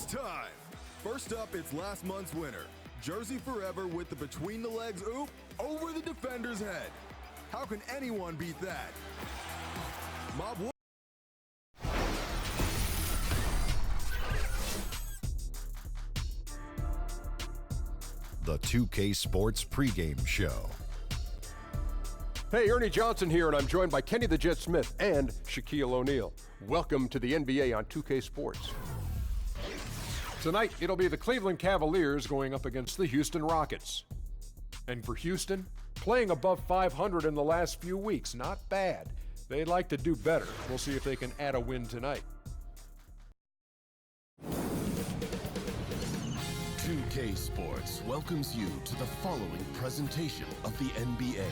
It's time. First up, it's last month's winner. Jersey Forever with the between the legs oop over the defender's head. How can anyone beat that? Mob. The 2K Sports pregame show. Hey, Ernie Johnson here, and I'm joined by Kenny the Jet Smith and Shaquille O'Neal. Welcome to the NBA on 2K Sports. Tonight, it'll be the Cleveland Cavaliers going up against the Houston Rockets. And for Houston, playing above 500 in the last few weeks, not bad. They'd like to do better. We'll see if they can add a win tonight. 2K Sports welcomes you to the following presentation of the NBA.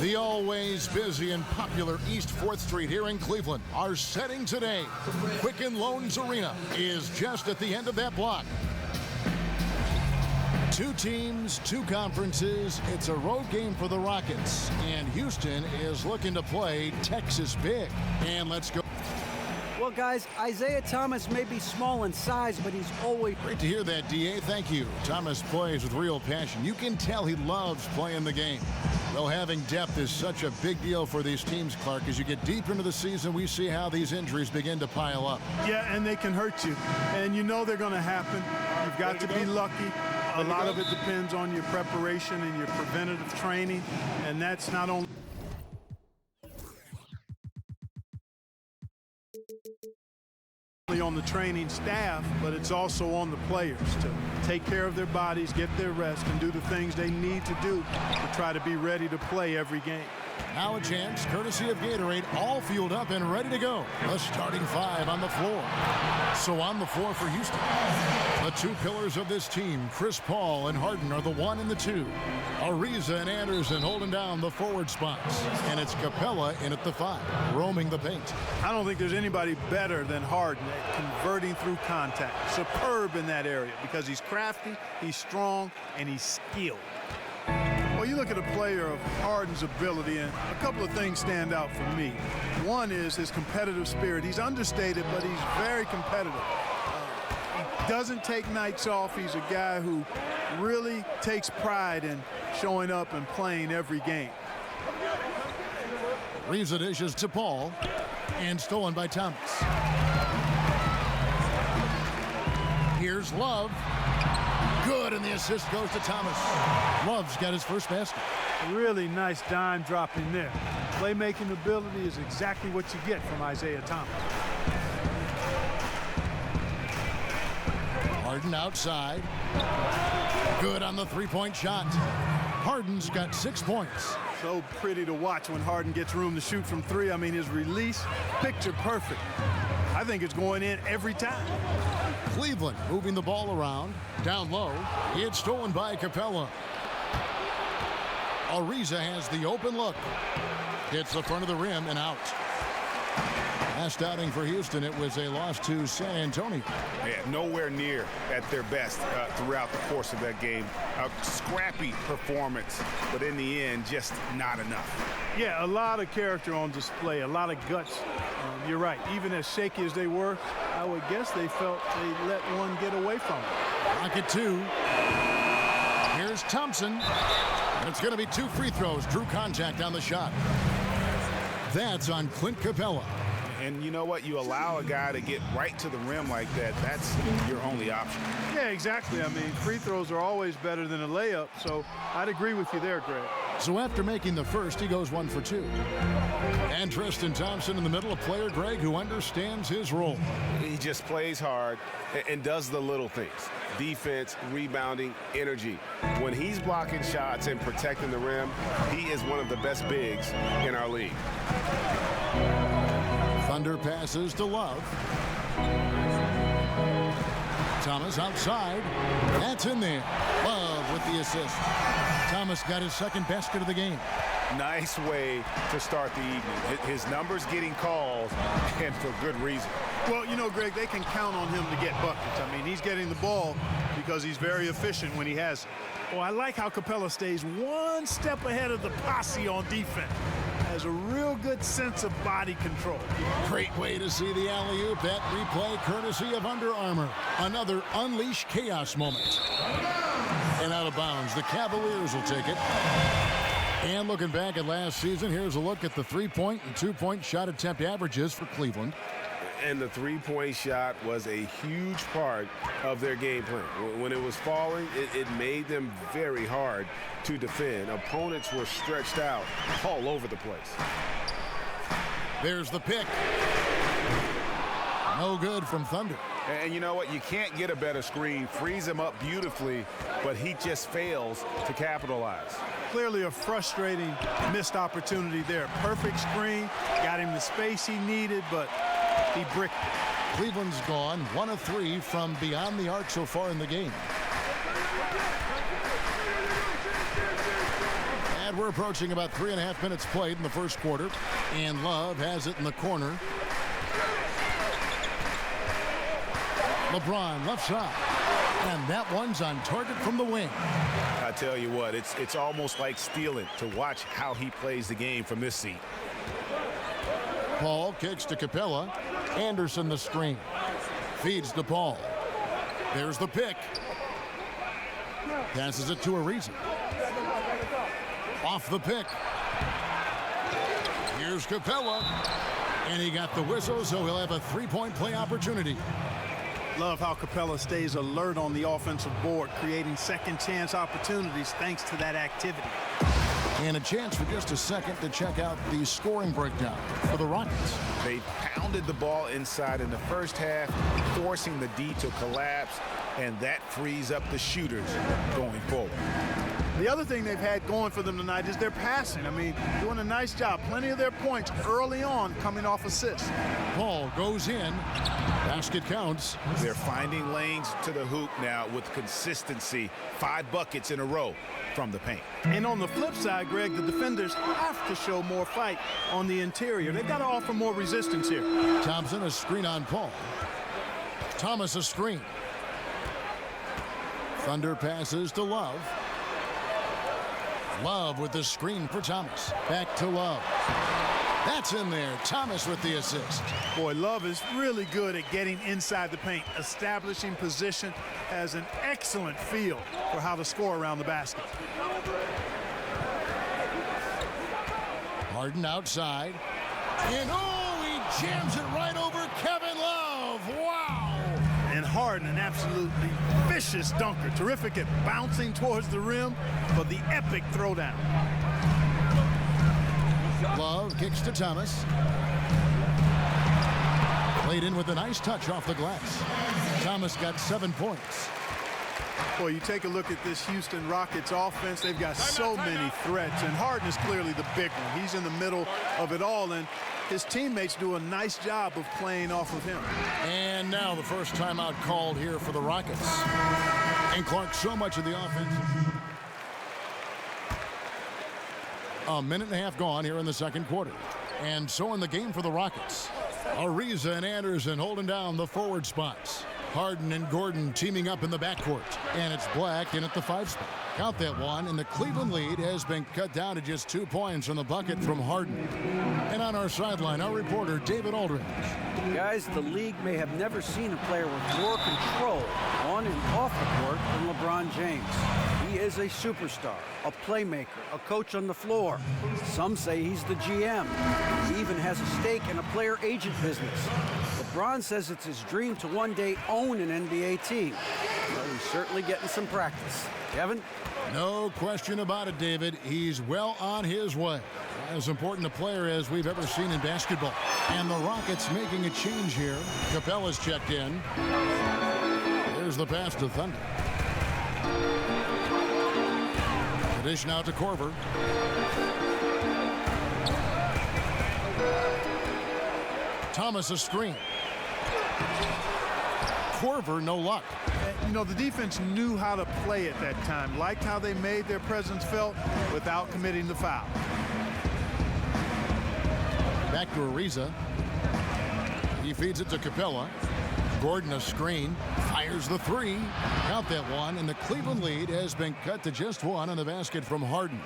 The always busy and popular East 4th Street here in Cleveland are setting today. Quicken Loans Arena is just at the end of that block. Two teams, two conferences. It's a road game for the Rockets. And Houston is looking to play Texas big. And let's go. Well, guys, Isaiah Thomas may be small in size, but he's always... Great to hear that, D.A. Thank you. Thomas plays with real passion. You can tell he loves playing the game. Well, having depth is such a big deal for these teams, Clark. As you get deeper into the season, we see how these injuries begin to pile up. Yeah, and they can hurt you. And you know they're going to happen. You've got to be lucky. A lot of it depends on your preparation and your preventative training. And that's not only... on the training staff, but it's also on the players to take care of their bodies, get their rest, and do the things they need to do to try to be ready to play every game. Now a chance, courtesy of Gatorade, all fueled up and ready to go. The starting five on the floor. So on the floor for Houston, the two pillars of this team, Chris Paul and Harden, are the 1 and the 2. Ariza and Anderson holding down the forward spots. And it's Capella in at the 5, roaming the paint. I don't think there's anybody better than Harden at converting through contact. Superb in that area because he's crafty, he's strong, and he's skilled. Well, you look at a player of Harden's ability, and a couple of things stand out for me. One is his competitive spirit. He's understated, but he's very competitive. He doesn't take nights off. He's a guy who really takes pride in showing up and playing every game. Ariza dishes to Paul, and stolen by Thomas. Here's Love. Good, and the assist goes to Thomas. Love's got his first basket. Really nice dime drop in there. Playmaking ability is exactly what you get from Isaiah Thomas. Harden outside. Good on the three-point shot. Harden's got 6 points. So pretty to watch when Harden gets room to shoot from three. I mean, his release, picture perfect. I think it's going in every time. Cleveland moving the ball around. Down low. It's stolen by Capella. Ariza has the open look. Hits the front of the rim and out. Last outing for Houston, it was a loss to San Antonio. Yeah, nowhere near at their best throughout the course of that game. A scrappy performance, but in the end, just not enough. Yeah, a lot of character on display, a lot of guts. You're right. Even as shaky as they were, I would guess they felt they let one get away from them. Rocket 2. Here's Thompson. And it's going to be 2 free throws. Drew contact on the shot. That's on Clint Capella. And you know what? You allow a guy to get right to the rim like that, that's your only option. Yeah, exactly. I mean, free throws are always better than a layup, so I'd agree with you there, Greg. So after making the first, he goes 1 for 2. And Tristan Thompson in the middle, a player, Greg, who understands his role. He just plays hard and does the little things. Defense, rebounding, energy. When he's blocking shots and protecting the rim, he is one of the best bigs in our league. Thunder passes to Love. Thomas outside. That's in there. Love with the assist. Thomas got his second basket of the game. Nice way to start the evening. His numbers getting called, and for good reason. Well, you know, Greg, they can count on him to get buckets. I mean, he's getting the ball because he's very efficient when he has it. Oh, I like how Capella stays one step ahead of the posse on defense. Has a real good sense of body control. Great way to see the alley-oop. That replay courtesy of Under Armour. Another unleash chaos moment. And out of bounds. The Cavaliers will take it. And looking back at last season, here's a look at the 3-point and 2-point shot attempt averages for Cleveland. And the three-point shot was a huge part of their game plan. When it was falling, it made them very hard to defend. Opponents were stretched out all over the place. There's the pick. No good from Thunder. And you know what? You can't get a better screen. Frees him up beautifully, but he just fails to capitalize. Clearly a frustrating missed opportunity there. Perfect screen, got him the space he needed, but he bricked it. Cleveland's gone 1 of 3 from beyond the arc so far in the game. And we're approaching about 3.5 minutes played in the first quarter. And Love has it in the corner. LeBron left side. And that one's on target from the wing. I tell you what, it's almost like stealing to watch how he plays the game from this seat. Paul kicks to Capella. Anderson the screen. Feeds to Paul. There's the pick. Passes it to Ariza. Off the pick. Here's Capella. And he got the whistle, so he'll have a 3-point play opportunity. Love how Capella stays alert on the offensive board, creating second chance opportunities thanks to that activity. And a chance for just a second to check out the scoring breakdown for the Rockets. They pounded the ball inside in the first half, forcing the D to collapse, and that frees up the shooters going forward. The other thing they've had going for them tonight is their passing. I mean, doing a nice job. Plenty of their points early on coming off assists. Paul goes in. Basket counts. They're finding lanes to the hoop now with consistency. 5 buckets in a row from the paint. And on the flip side, Greg, the defenders have to show more fight on the interior. They've got to offer more resistance here. Thompson, a screen on Paul. Thomas, a screen. Thunder passes to Love. Love with the screen for Thomas. Back to Love. That's in there. Thomas with the assist. Boy, Love is really good at getting inside the paint, establishing position, has an excellent feel for how to score around the basket. Harden outside. And he jams it right over Kevin Love. Wow. And Harden, an absolutely vicious dunker. Terrific at bouncing towards the rim, but the epic throwdown. Love kicks to Thomas. Laid in with a nice touch off the glass. Thomas got 7 points. Boy, you take a look at this Houston Rockets offense. They've got so many threats, and Harden is clearly the big one. He's in the middle of it all, and his teammates do a nice job of playing off of him. And now the first timeout called here for the Rockets. And Clark, so much of the offense. A minute and a half gone here in the second quarter. And so in the game for the Rockets. Ariza and Anderson holding down the forward spots. Harden and Gordon teaming up in the backcourt. And it's Black in at the 5 spot. Count that one, and the Cleveland lead has been cut down to just 2 points on the bucket from Harden. And on our sideline, our reporter, David Aldridge. Guys, the league may have never seen a player with more control on and off the court than LeBron James. He is a superstar, a playmaker, a coach on the floor. Some say he's the GM. He even has a stake in a player agent business. LeBron says it's his dream to one day own an NBA team. Well, he's certainly getting some practice. Kevin? No question about it, David. He's well on his way. As important a player as we've ever seen in basketball. And the Rockets making a change here. Capella's checked in. There's the pass to Thunder. The dish now to Korver. Thomas a screen. Korver, no luck. You know, the defense knew how to play at that time, liked how they made their presence felt without committing the foul. Back to Ariza. He feeds it to Capella. Gordon a screen. Fires the 3. Count that one, and the Cleveland lead has been cut to just 1 on the basket from Harden.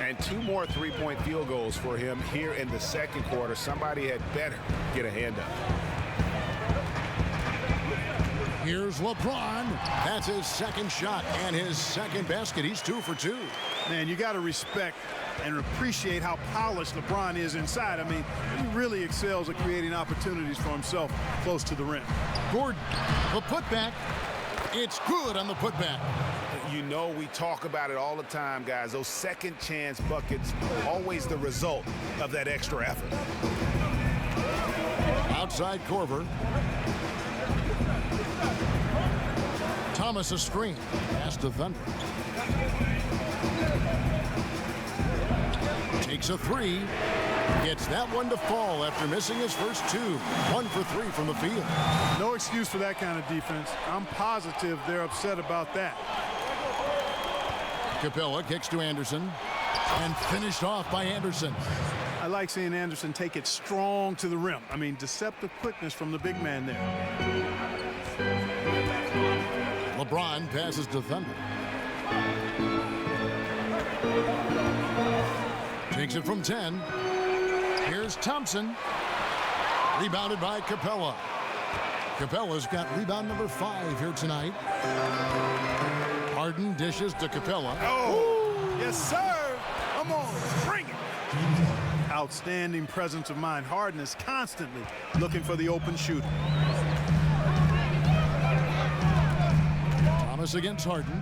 And 2 more three-point field goals for him here in the second quarter. Somebody had better get a hand up. Here's LeBron. That's his second shot and his second basket. He's 2 for 2. Man, you got to respect and appreciate how polished LeBron is inside. I mean, he really excels at creating opportunities for himself close to the rim. Gordon, the putback. It's good on the putback. You know, we talk about it all the time, guys. Those second chance buckets, always the result of that extra effort. Outside Korver. Thomas a screen. Pass to Thunder. Takes a 3. Gets that one to fall after missing his first 2. 1 for 3 from the field. No excuse for that kind of defense. I'm positive they're upset about that. Capella kicks to Anderson. And finished off by Anderson. I like seeing Anderson take it strong to the rim. I mean, deceptive quickness from the big man there. LeBron passes to Thunder. Takes it from 10. Here's Thompson. Rebounded by Capella. Capella's got rebound number 5 here tonight. Harden dishes to Capella. Oh, yes, sir. Come on, bring it. Outstanding presence of mind. Harden is constantly looking for the open shooter. Thomas against Harden.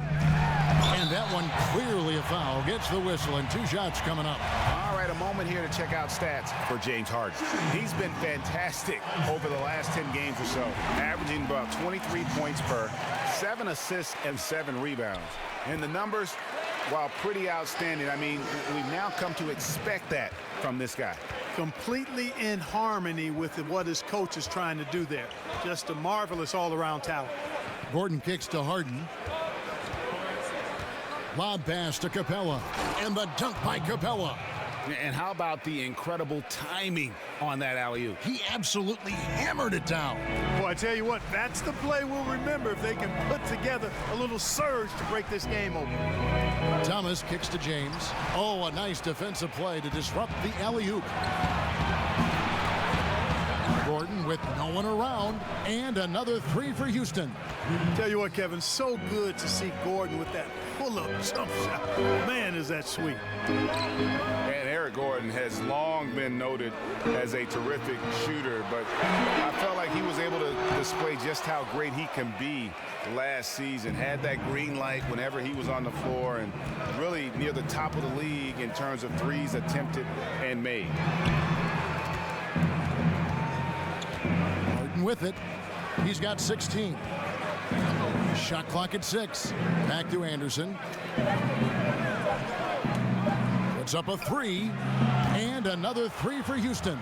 And that one clearly a foul. Gets the whistle, and 2 shots coming up. All right, a moment here to check out stats for James Harden. He's been fantastic over the last 10 games or so, averaging about 23 points per, 7 assists and 7 rebounds. And the numbers, while pretty outstanding, I mean, we've now come to expect that from this guy. Completely in harmony with what his coach is trying to do there. Just a marvelous all-around talent. Gordon kicks to Harden. Lob pass to Capella. And the dunk by Capella. And how about the incredible timing on that alley-oop? He absolutely hammered it down. Boy, I tell you what, that's the play we'll remember if they can put together a little surge to break this game open. Thomas kicks to James. Oh, a nice defensive play to disrupt the alley-oop. Gordon with no one around, and another 3 for Houston. Tell you what, Kevin, so good to see Gordon with that pull-up jump shot. Man, is that sweet. And Eric Gordon has long been noted as a terrific shooter, but I felt like he was able to display just how great he can be last season. Had that green light whenever he was on the floor, and really near the top of the league in terms of threes attempted and made. Harden with it. He's got 16. Shot clock at 6. Back to Anderson. Puts up a 3. And another 3 for Houston.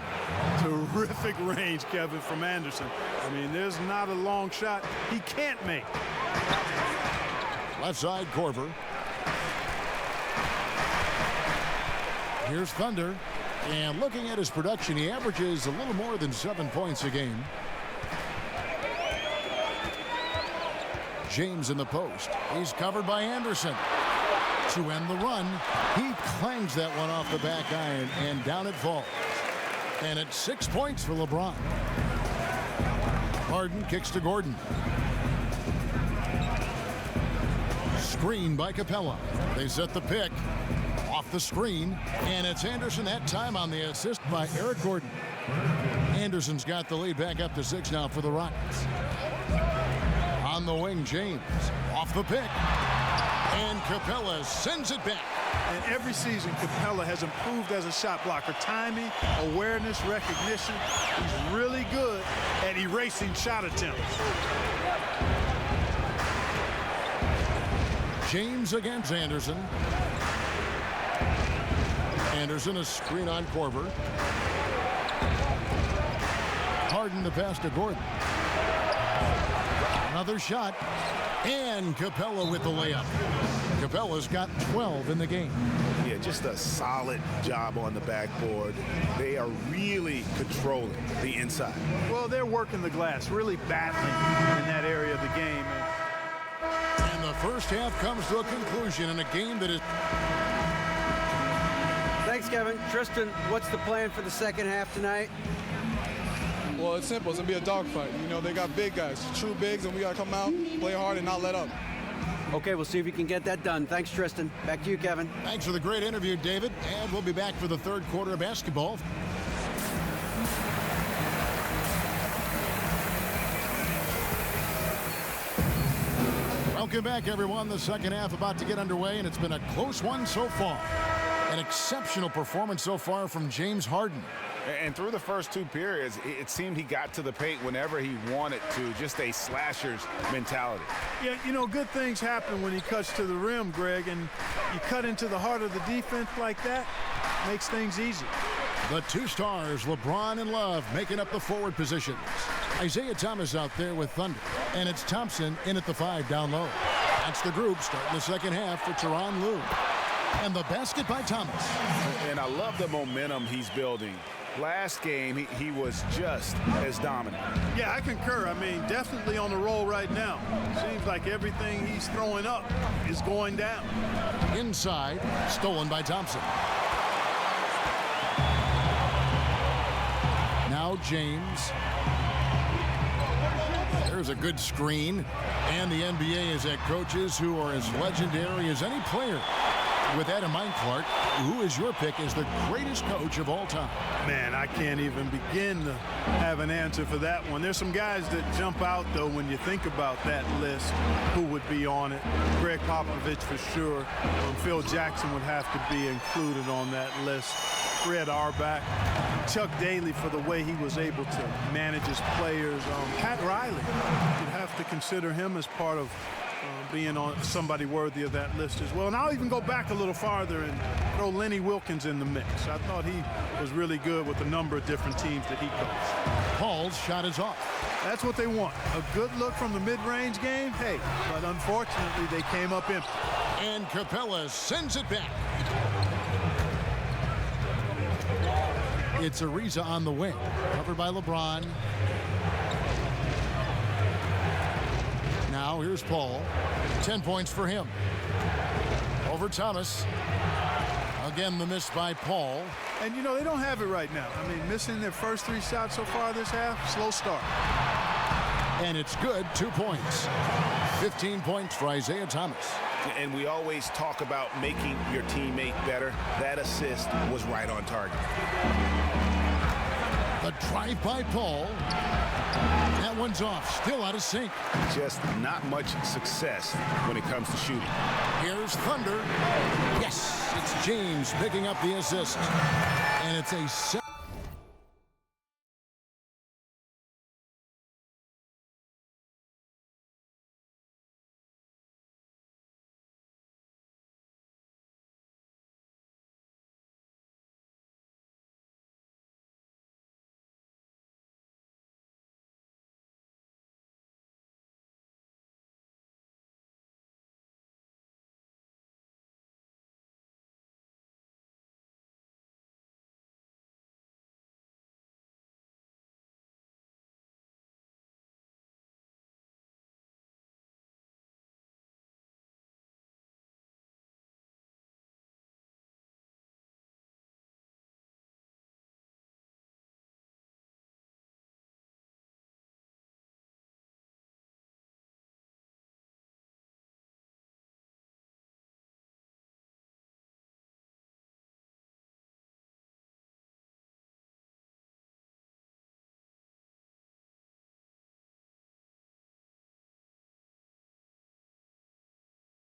Terrific range, Kevin, from Anderson. I mean, there's not a long shot he can't make. Left side, Korver. Here's Thunder. And looking at his production, he averages a little more than 7 points a game. James in the post. He's covered by Anderson. To end the run, he clangs that one off the back iron, and down it falls. And it's 6 points for LeBron. Harden kicks to Gordon. Screen by Capella. They set the pick. Off the screen, and it's Anderson that time on the assist by Eric Gordon. Anderson's got the lead back up to 6 now for the Rockets. On the wing, James. Off the pick. And Capella sends it back. And every season, Capella has improved as a shot blocker. Timing, awareness, recognition. He's really good at erasing shot attempts. James against Anderson. Anderson, a screen on Korver. Harden the pass to Gordon. Another shot. And Capella with the layup. Capella's got 12 in the game. Yeah, just a solid job on the backboard. They are really controlling the inside. Well, they're working the glass, really battling in that area of the game. And the first half comes to a conclusion in a game that is... Thanks, Kevin. Tristan, what's the plan for the second half tonight? Well, it's simple. It's going to be a dogfight. You know, they got big guys, true bigs, and we got to come out, play hard, and not let up. Okay, we'll see if you can get that done. Thanks, Tristan. Back to you, Kevin. Thanks for the great interview, David. And we'll be back for the third quarter of basketball. Welcome back, everyone. The second half about to get underway, and it's been a close one so far. An exceptional performance so far from James Harden. And through the first 2 periods, it seemed he got to the paint whenever he wanted to, just a slasher's mentality. Yeah, you know, good things happen when he cuts to the rim, Greg, and you cut into the heart of the defense like that, makes things easy. The 2 stars, LeBron and Love, making up the forward positions. Isaiah Thomas out there with Thunder, and it's Thompson in at the 5 down low. That's the group starting the second half for Tyronn Lue. And the basket by Thomas. And I love the momentum he's building. Last game, he was just as dominant. Yeah, I concur. I mean, definitely on the roll right now. Seems like everything he's throwing up is going down. Inside, stolen by Thompson. Now James. There's a good screen. And the NBA has had coaches who are as legendary as any player. With Adam Clark, who is your pick as the greatest coach of all time? Man, I can't even begin to have an answer for that one. There's some guys that jump out, though, when you think about that list, who would be on it. Greg Popovich for sure. Phil Jackson would have to be included on that list. Fred Auerbach. Chuck Daly for the way he was able to manage his players. Pat Riley, you'd have to consider him as part of being on somebody worthy of that list as well. And I'll even go back a little farther and throw Lenny Wilkins in the mix. I thought he was really good with a number of different teams that he coached. Paul's shot is off. That's what they want. A good look from the mid-range game. Hey, but unfortunately they came up empty. And Capella sends it back. It's Ariza on the wing. Covered by LeBron. Now here's Paul. 10 points for him. Over Thomas. Again, the miss by Paul. And, you know, they don't have it right now. I mean, missing their first 3 shots so far this half, slow start. And it's good, 2 points. 15 points for Isaiah Thomas. And we always talk about making your teammate better. That assist was right on target. The drive by Paul. That one's off, still out of sync. Just not much success when it comes to shooting. Here's Thunder. Yes, it's James picking up the assist. And it's a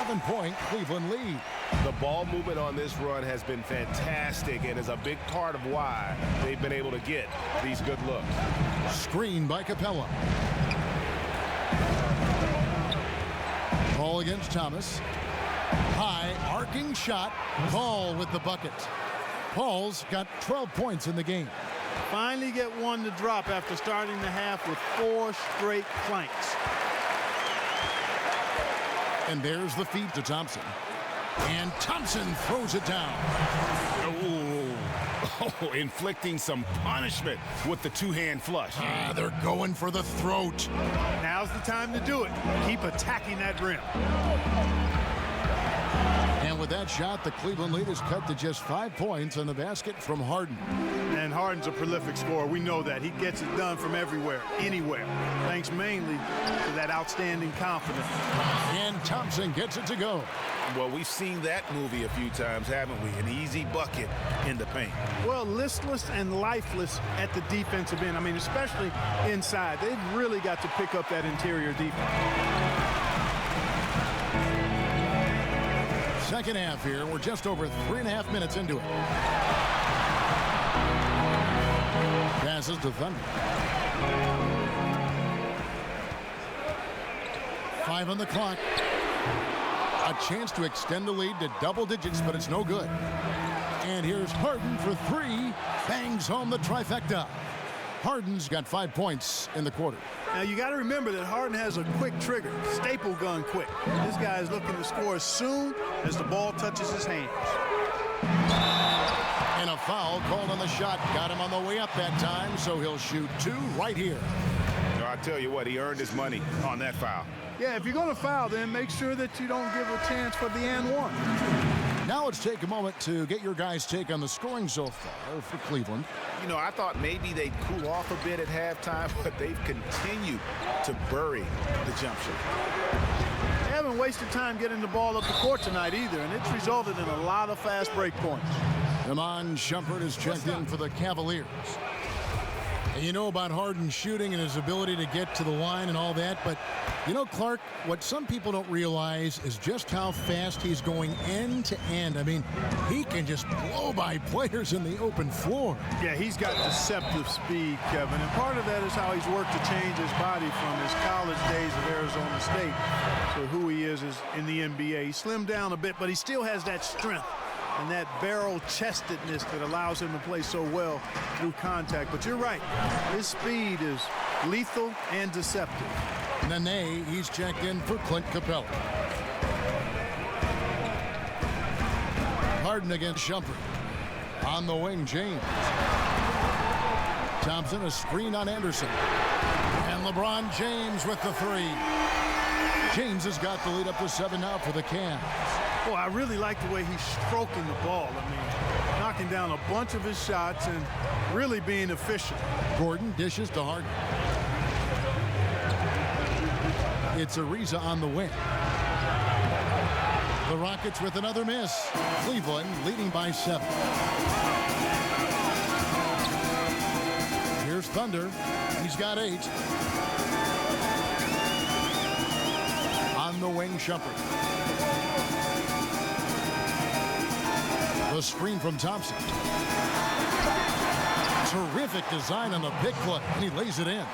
7-point Cleveland lead. The ball movement on this run has been fantastic and is a big part of why they've been able to get these good looks. Screen by Capella. Ball against Thomas. High arcing shot. Paul with the bucket. Paul's got 12 points in the game. Finally get one to drop after starting the half with 4 straight planks. And there's the feed to Thompson. And Thompson throws it down. Oh, inflicting some punishment with the two-hand flush. They're going for the throat. Now's the time to do it. Keep attacking that rim. And with that shot, the Cleveland lead is cut to just 5 points on the basket from Harden. And Harden's a prolific scorer. We know that. He gets it done from everywhere, anywhere, thanks mainly to that outstanding confidence. And Thompson gets it to go. Well, we've seen that movie a few times, haven't we? An easy bucket in the paint. Well, listless and lifeless at the defensive end. I mean, especially inside. They've really got to pick up that interior defense. Second half here. We're just over 3.5 minutes into it. Passes to Thunder. 5 on the clock. A chance to extend the lead to double digits, but it's no good. And here's Harden for 3. Bangs home the trifecta. Harden's got 5 points in the quarter. Now, you got to remember that Harden has a quick trigger, staple gun quick. This guy is looking to score as soon as the ball touches his hands. And a foul called on the shot. Got him on the way up that time, so he'll shoot 2 right here. I tell you what, he earned his money on that foul. Yeah, if you're going to foul, then make sure that you don't give a chance for the and one. Now let's take a moment to get your guys' take on the scoring so far for Cleveland. You know, I thought maybe they'd cool off a bit at halftime, but they've continued to bury the jump shot. They haven't wasted time getting the ball up the court tonight either, and it's resulted in a lot of fast break points. Iman Shumpert is checked in for the Cavaliers. And you know about Harden shooting and his ability to get to the line and all that, but you know, Clark, what some people don't realize is just how fast he's going end to end. I mean, he can just blow by players in the open floor. Yeah, he's got deceptive speed, Kevin, and part of that is how he's worked to change his body from his college days of Arizona State to who he is in the NBA. He slimmed down a bit, but he still has that strength and that barrel-chestedness that allows him to play so well through contact. But you're right, his speed is lethal and deceptive. Nene, he's checked in for Clint Capella. Harden against Shumpert. On the wing, James. Thompson, a screen on Anderson. And LeBron James with the 3. James has got the lead up to 7 now for the Cavs. Well, I really like the way he's stroking the ball. I mean, knocking down a bunch of his shots and really being efficient. Gordon dishes to Harden. It's Ariza on the wing. The Rockets with another miss. Cleveland leading by 7. Here's Thunder. He's got 8. On the wing, Shumpert. The screen from Thompson. Terrific design on the pick play, and he lays it in.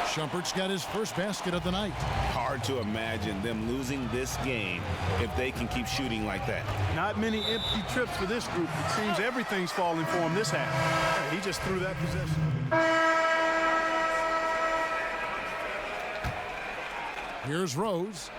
Shumpert's got his first basket of the night. Hard to imagine them losing this game if they can keep shooting like that. Not many empty trips for this group. It seems everything's falling for him this half. He just threw that possession. Here's Rose.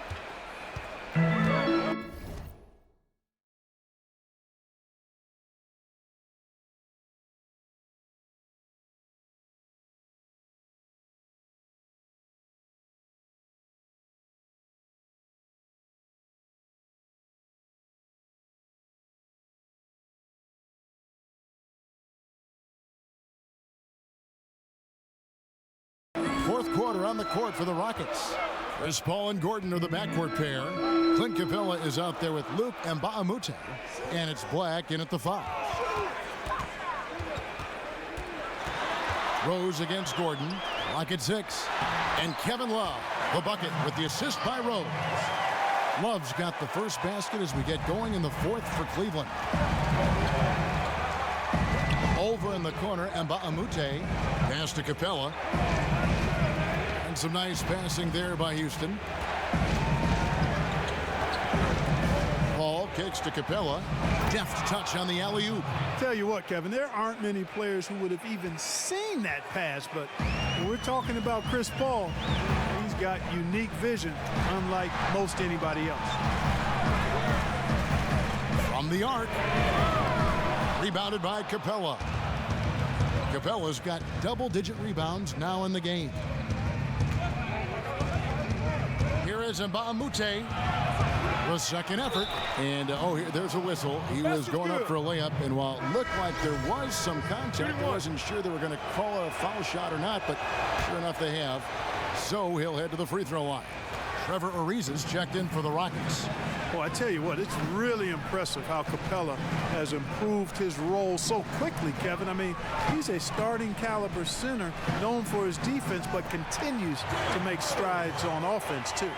Fourth quarter on the court for the Rockets. Chris Paul and Gordon are the backcourt pair. Clint Capella is out there with Luke Mbamute. And it's Black in at the 5. Rose against Gordon. Lock at 6. And Kevin Love, the bucket with the assist by Rose. Love's got the first basket as we get going in the fourth for Cleveland. Over in the corner, Mbamute. Pass to Capella. And some nice passing there by Houston. Paul kicks to Capella. Deft touch on the alley-oop. Tell you what, Kevin, there aren't many players who would have even seen that pass, but when we're talking about Chris Paul, he's got unique vision, unlike most anybody else. From the arc. Rebounded by Capella. Capella's got double-digit rebounds now in the game. Here is Mbamute. The second effort. And, there's a whistle. He was going up for a layup, and while it looked like there was some contact, I wasn't sure they were going to call a foul shot or not, but sure enough they have. So he'll head to the free throw line. Trevor Ariza's checked in for the Rockets. Well, I tell you what, it's really impressive how Capella has improved his role so quickly, Kevin. I mean, he's a starting caliber center known for his defense, but continues to make strides on offense, too.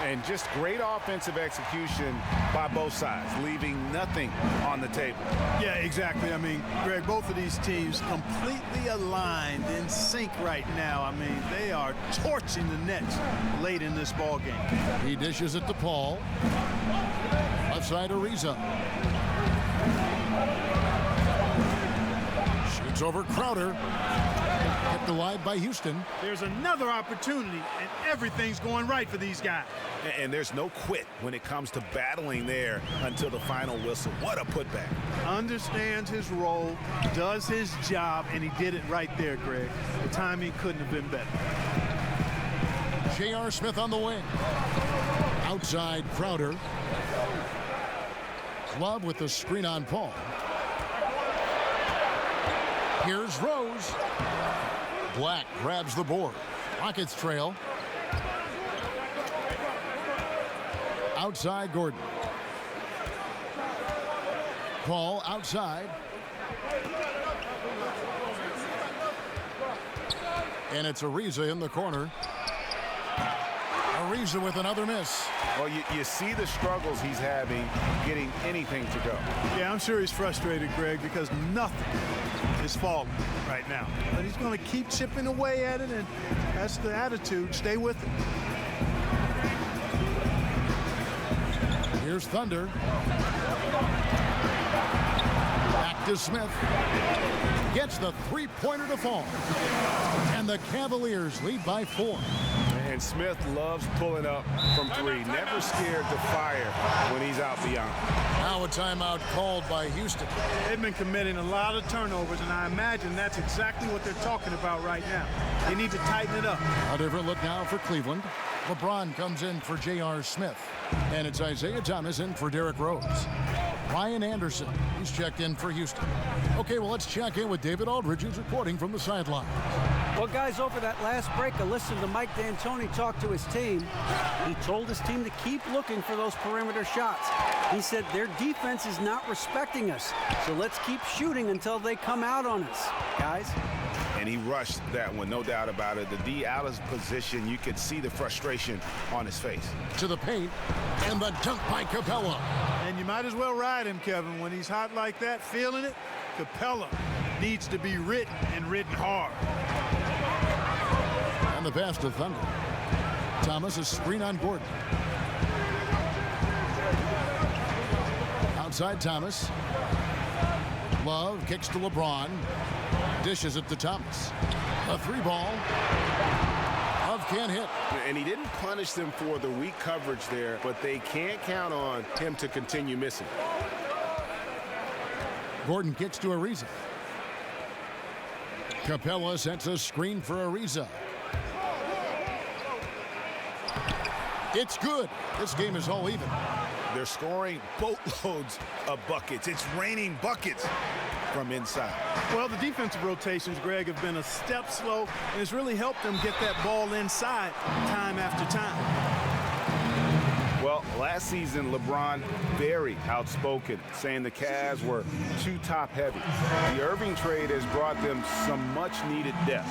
And just great offensive execution by both sides, leaving nothing on the table. Yeah, exactly. I mean, Greg, both of these teams completely aligned, in sync right now. I mean, they are torching the Nets late in this ball game. He dishes it to Paul. Left side Ariza. Shoots over Crowder. Kept alive by Houston. There's another opportunity, and everything's going right for these guys. And there's no quit when it comes to battling there until the final whistle. What a putback. Understands his role, does his job, and he did it right there, Greg. The timing couldn't have been better. J.R. Smith on the wing. Outside Crowder. Love with the screen on Paul. Here's Rose. Black grabs the board. Rockets trail. Outside Gordon. Paul outside. And it's Ariza in the corner. Ariza with another miss. Well, you see the struggles he's having getting anything to go. Yeah, I'm sure he's frustrated, Greg, because nothing is falling right now. But he's going to keep chipping away at it, and that's the attitude. Stay with it. Here's Thunder. Back to Smith. Gets the three-pointer to fall. And the Cavaliers lead by 4. And Smith loves pulling up from three. Never scared to fire when he's out beyond. Now a timeout called by Houston. They've been committing a lot of turnovers, and I imagine that's exactly what they're talking about right now. They need to tighten it up. A different look now for Cleveland. LeBron comes in for J.R. Smith. And it's Isaiah Thomas in for Derrick Rose. Ryan Anderson, he's checked in for Houston. Okay, well, let's check in with David Aldridge, who's reporting from the sideline. Well, guys, over that last break, I listened to Mike D'Antoni talk to his team. He told his team to keep looking for those perimeter shots. He said their defense is not respecting us, so let's keep shooting until they come out on us, guys. And he rushed that one, no doubt about it. The D out of position, you could see the frustration on his face. To the paint, and the dunk by Capella. And you might as well ride him, Kevin. When he's hot like that, feeling it, Capella needs to be ridden and ridden hard. And the pass to Thunder. Thomas, a screen on Gordon. Outside Thomas. Love kicks to LeBron. Dishes it to Thomas. A three ball. Love can't hit. And he didn't punish them for the weak coverage there, but they can't count on him to continue missing. Gordon kicks to Ariza. Capella sets a screen for Ariza. It's good. This game is all even. They're scoring boatloads of buckets. It's raining buckets from inside. Well, the defensive rotations, Greg, have been a step slow, and it's really helped them get that ball inside time after time. Well, last season, LeBron very outspoken, saying the Cavs were too top-heavy. The Irving trade has brought them some much-needed depth.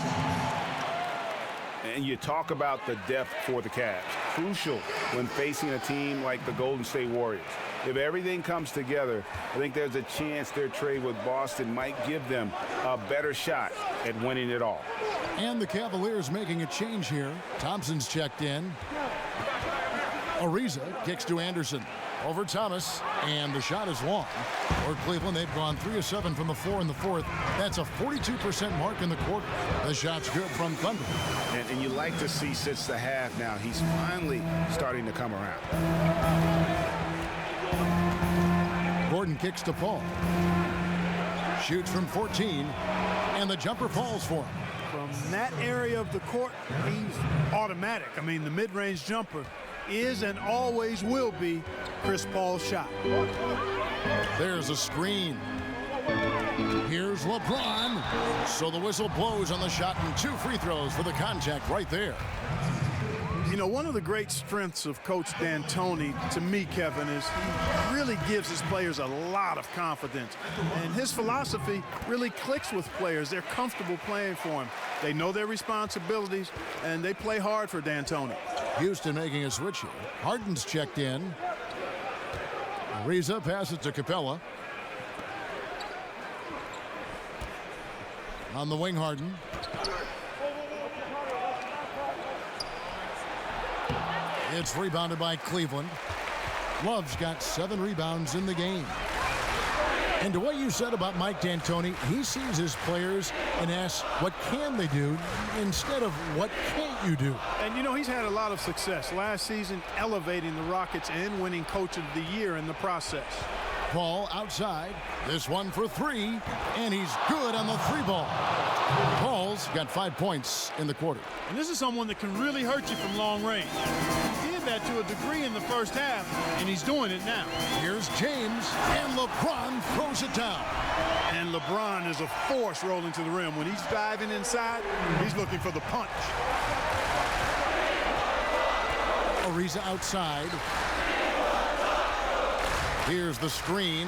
And you talk about the depth for the Cavs. Crucial when facing a team like the Golden State Warriors. If everything comes together, I think there's a chance their trade with Boston might give them a better shot at winning it all. And the Cavaliers making a change here. Thompson's checked in. Ariza kicks to Anderson. Over Thomas, and the shot is long. For Cleveland, they've gone 3 of 7 from the floor in the fourth. That's a 42% mark in the quarter. The shot's good from Thunder. And you like to see since the half now, he's finally starting to come around. Gordon kicks to Paul. Shoots from 14, and the jumper falls for him. From that area of the court, he's automatic. I mean, the mid-range jumper is and always will be Chris Paul's shot. There's a screen. Here's LeBron. So the whistle blows on the shot, and 2 free throws for the contact right there. You know, one of the great strengths of Coach D'Antoni, to me, Kevin, is he really gives his players a lot of confidence. And his philosophy really clicks with players. They're comfortable playing for him. They know their responsibilities, and they play hard for D'Antoni. Houston making a switch here. Harden's checked in. Ariza passes to Capella. On the wing, Harden. It's rebounded by Cleveland. Love's got 7 rebounds in the game. And to what you said about Mike D'Antoni, he sees his players and asks, what can they do instead of what can't you do? And, you know, he's had a lot of success last season elevating the Rockets and winning Coach of the Year in the process. Paul outside. This one for 3, and he's good on the 3-ball. Paul's got 5 points in the quarter. And this is someone that can really hurt you from long range. He did that to a degree in the first half, and he's doing it now. Here's James, and LeBron throws it down. And LeBron is a force rolling to the rim. When he's diving inside, he's looking for the punch. Ariza outside. Here's the screen.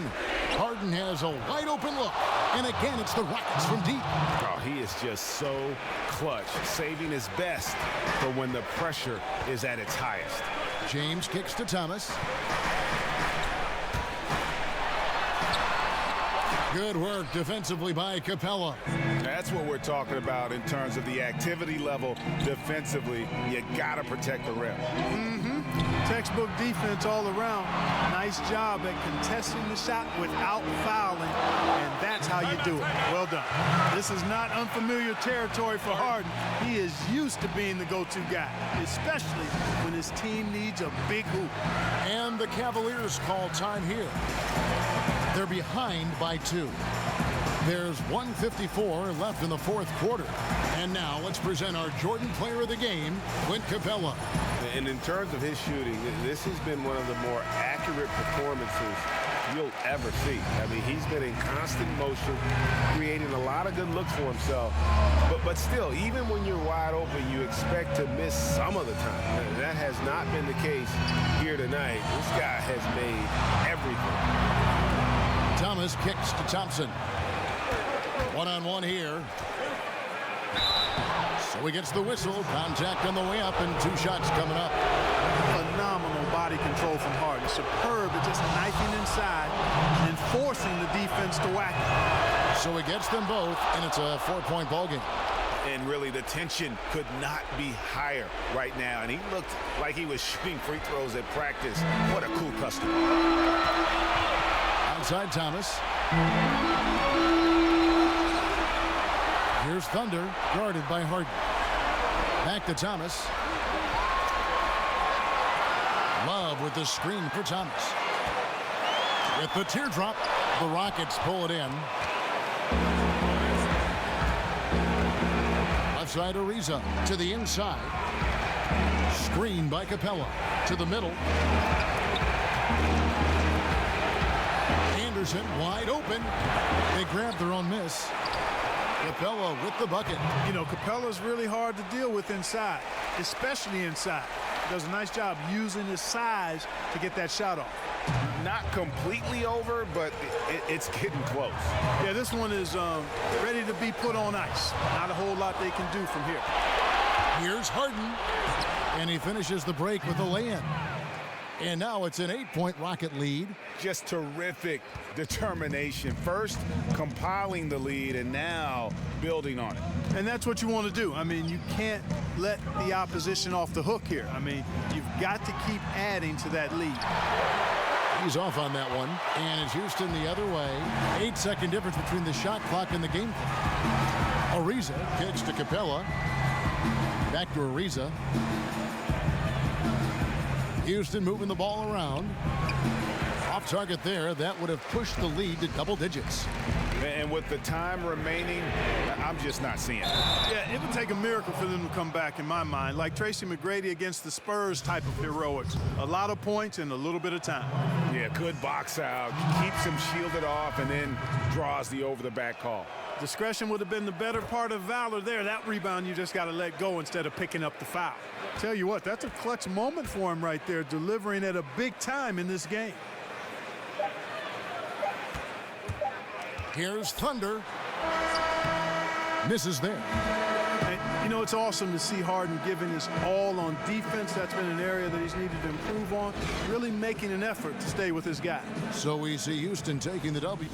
Harden has a wide open look. And again, it's the Rockets from deep. Oh, he is just so clutch, saving his best for when the pressure is at its highest. James kicks to Thomas. Good work defensively by Capella. That's what we're talking about in terms of the activity level defensively. You got to protect the rim. Textbook defense all around. Nice job at contesting the shot without fouling, and that's how you do it. Well done. This is not unfamiliar territory for Harden. He is used to being the go-to guy, especially when his team needs a big hoop. And the Cavaliers call time here. They're behind by 2. There's 1:54 left in the fourth quarter. And now let's present our Jordan Player of the Game, Clint Capella. And in terms of his shooting, this has been one of the more accurate performances you'll ever see. I mean, he's been in constant motion, creating a lot of good looks for himself. But still, even when you're wide open, you expect to miss some of the time. That has not been the case here tonight. This guy has made everything. Thomas kicks to Thompson. One-on-one here. So he gets the whistle. Contact on the way up, and 2 shots coming up. Phenomenal body control from Harden. Superb at just knifing inside and forcing the defense to whack it. So he gets them both, and it's a 4-point ball game. And really, the tension could not be higher right now. And he looked like he was shooting free throws at practice. What a cool customer. Outside Thomas. Here's Thunder, guarded by Harden. Back to Thomas. Love with the screen for Thomas. With the teardrop, the Rockets pull it in. Left side Ariza to the inside. Screen by Capella to the middle. Anderson wide open. They grab their own miss. Capella with the bucket. You know, Capella's really hard to deal with inside, especially inside. He does a nice job using his size to get that shot off. Not completely over, but it's getting close. Yeah, this one is ready to be put on ice. Not a whole lot they can do from here. Here's Harden. And he finishes the break with a lay-in. And now it's an 8-point Rocket lead. Just terrific determination. First, compiling the lead, and now building on it. And that's what you want to do. I mean, you can't let the opposition off the hook here. I mean, you've got to keep adding to that lead. He's off on that one. And it's Houston the other way. 8-second difference between the shot clock and the game clock. Ariza kicks to Capella. Back to Ariza. Houston moving the ball around. Off target there. That would have pushed the lead to double digits. And with the time remaining, I'm just not seeing it. Yeah, it would take a miracle for them to come back in my mind. Like Tracy McGrady against the Spurs type of heroics. A lot of points in a little bit of time. Yeah, good box out. Keeps him shielded off and then draws the over-the-back call. Discretion would have been the better part of valor there. That rebound you just got to let go instead of picking up the foul. Tell you what, that's a clutch moment for him right there, delivering at a big time in this game. Here's Thunder. Misses there. And, you know, it's awesome to see Harden giving his all on defense. That's been an area that he's needed to improve on. Really making an effort to stay with his guy. So we see Houston taking the W.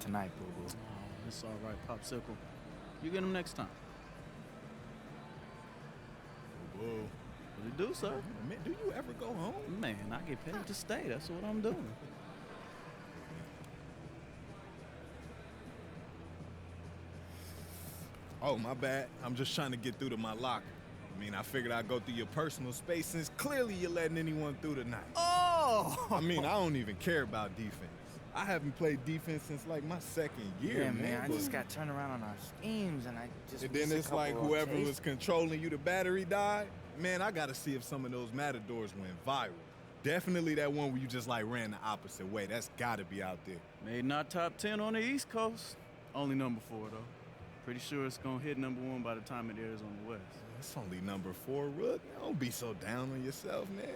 Tonight, boo-boo. Oh, it's all right, Popsicle. You get him next time. Boo-boo. What do you do, sir? Man, do you ever go home? Man, I get paid to stay. That's what I'm doing. Oh, my bad. I'm just trying to get through to my locker. I mean, I figured I'd go through your personal space since clearly you're letting anyone through tonight. Oh! I mean, I don't even care about defense. I haven't played defense since like my second year, Yeah, man. I just got turned around on our schemes, and I just. And then it's like whoever was controlling you, the battery died. Man, I got to see if some of those Matadors went viral. Definitely that one where you just like ran the opposite way. That's got to be out there. Made not top 10 on the East Coast. Only number 4, though. Pretty sure it's going to hit number 1 by the time it airs on the West. It's only number 4, Rook. Don't be so down on yourself, man.